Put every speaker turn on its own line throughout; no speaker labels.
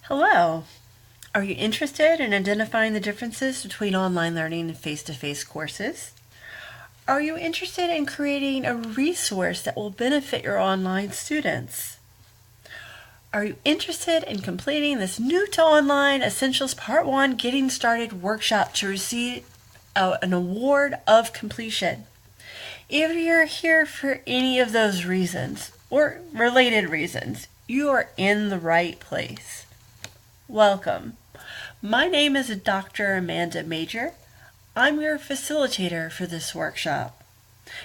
Hello. Are you interested in identifying the differences between online learning and face-to-face courses? Are you interested in creating a resource that will benefit your online students? Are you interested in completing this new to online Essentials Part 1 Getting Started workshop to receive an award of completion? If you're here for any of those reasons or related reasons, you are in the right place. Welcome. My name is Dr. Amanda Major. I'm your facilitator for this workshop.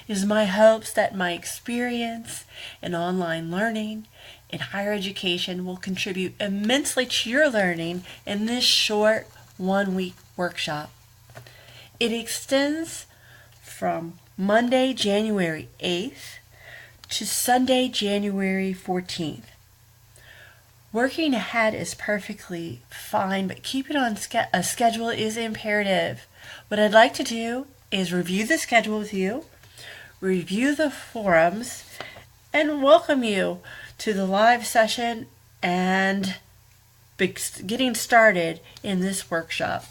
It is my hopes that my experience in online learning and higher education will contribute immensely to your learning in this short 1-week workshop. It extends from Monday, January 8th to Sunday, January 14th. Working ahead is perfectly fine, but keeping on a schedule is imperative. What I'd like to do is review the schedule with you, review the forums, and welcome you to the live session and getting started in this workshop.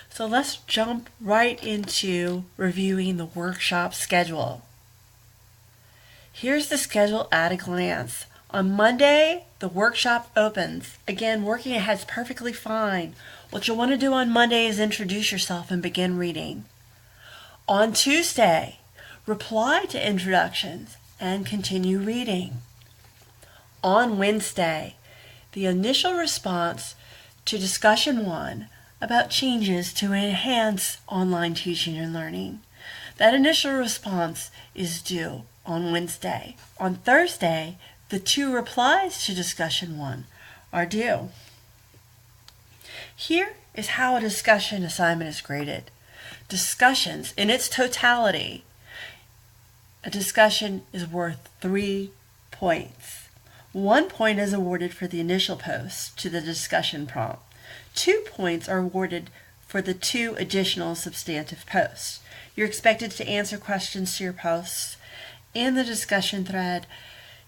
So let's jump right into reviewing the workshop schedule. Here's the schedule at a glance. On Monday, the workshop opens. Again, working ahead is perfectly fine. What you'll want to do on Monday is introduce yourself and begin reading. On Tuesday, reply to introductions and continue reading. On Wednesday, the initial response to discussion 1 about changes to enhance online teaching and learning. That initial response is due on Wednesday. On Thursday, the 2 replies to discussion 1 are due. Here is how a discussion assignment is graded. Discussions in its totality. A discussion is worth 3 points. 1 point is awarded for the initial post to the discussion prompt. 2 points are awarded for the 2 additional substantive posts. You're expected to answer questions to your posts in the discussion thread,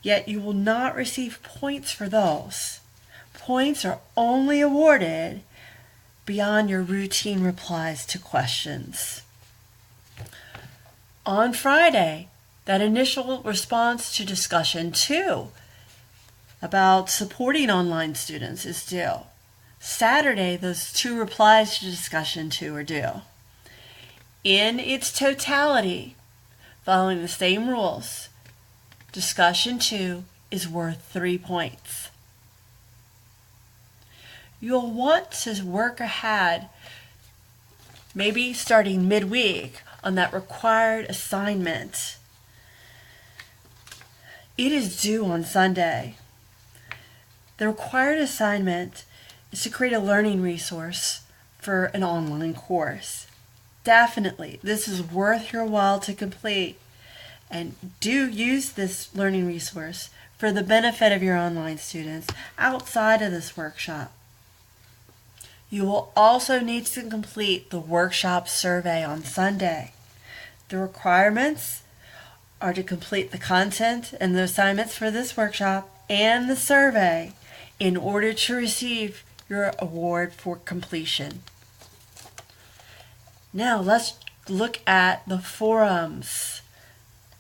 yet you will not receive points for those. Points are only awarded beyond your routine replies to questions. On Friday, that initial response to discussion 2 about supporting online students is due. Saturday, those 2 replies to discussion 2 are due. In its totality, following the same rules, discussion 2 is worth 3 points. You'll want to work ahead, maybe starting midweek, on that required assignment. It is due on Sunday. The required assignment is to create a learning resource for an online course. Definitely, this is worth your while to complete. And do use this learning resource for the benefit of your online students outside of this workshop. You will also need to complete the workshop survey on Sunday. The requirements are to complete the content and the assignments for this workshop and the survey in order to receive your award for completion. Now let's look at the forums.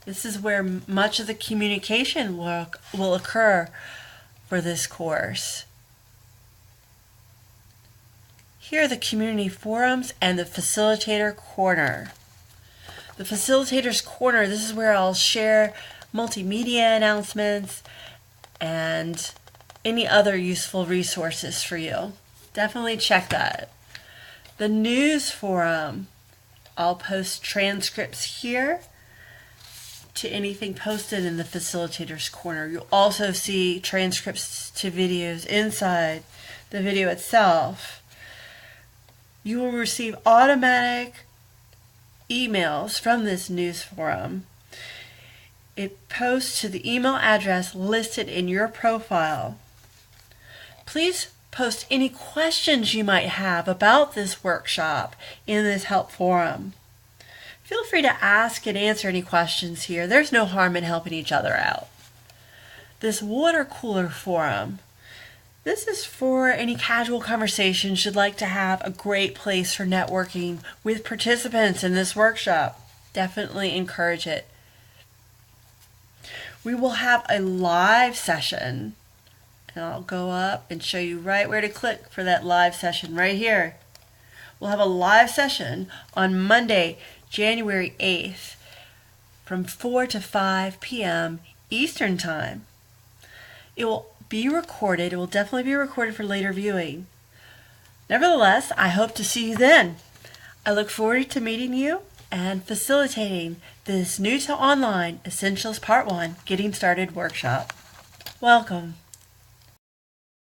This is where much of the communication work will occur for this course. Here are the community forums and the facilitator corner. The facilitator's corner, this is where I'll share multimedia announcements and any other useful resources for you. Definitely check that. The news forum, I'll post transcripts here to anything posted in the facilitator's corner. You'll also see transcripts to videos inside the video itself. You will receive automatic emails from this news forum. It posts to the email address listed in your profile. Please post any questions you might have about this workshop in this help forum. Feel free to ask and answer any questions here. There's no harm in helping each other out. This water cooler forum, This is for any casual conversations you'd like to have, a great place for networking with participants in this workshop. Definitely encourage it. We will have a live session, and I'll go up and show you right where to click for that live session right here. We'll have a live session on Monday, January 8th from 4 to 5 p.m. Eastern Time. It will be recorded. It will definitely be recorded for later viewing. Nevertheless, I hope to see you then. I look forward to meeting you and facilitating this New to Online Essentials Part 1 Getting Started workshop. Welcome.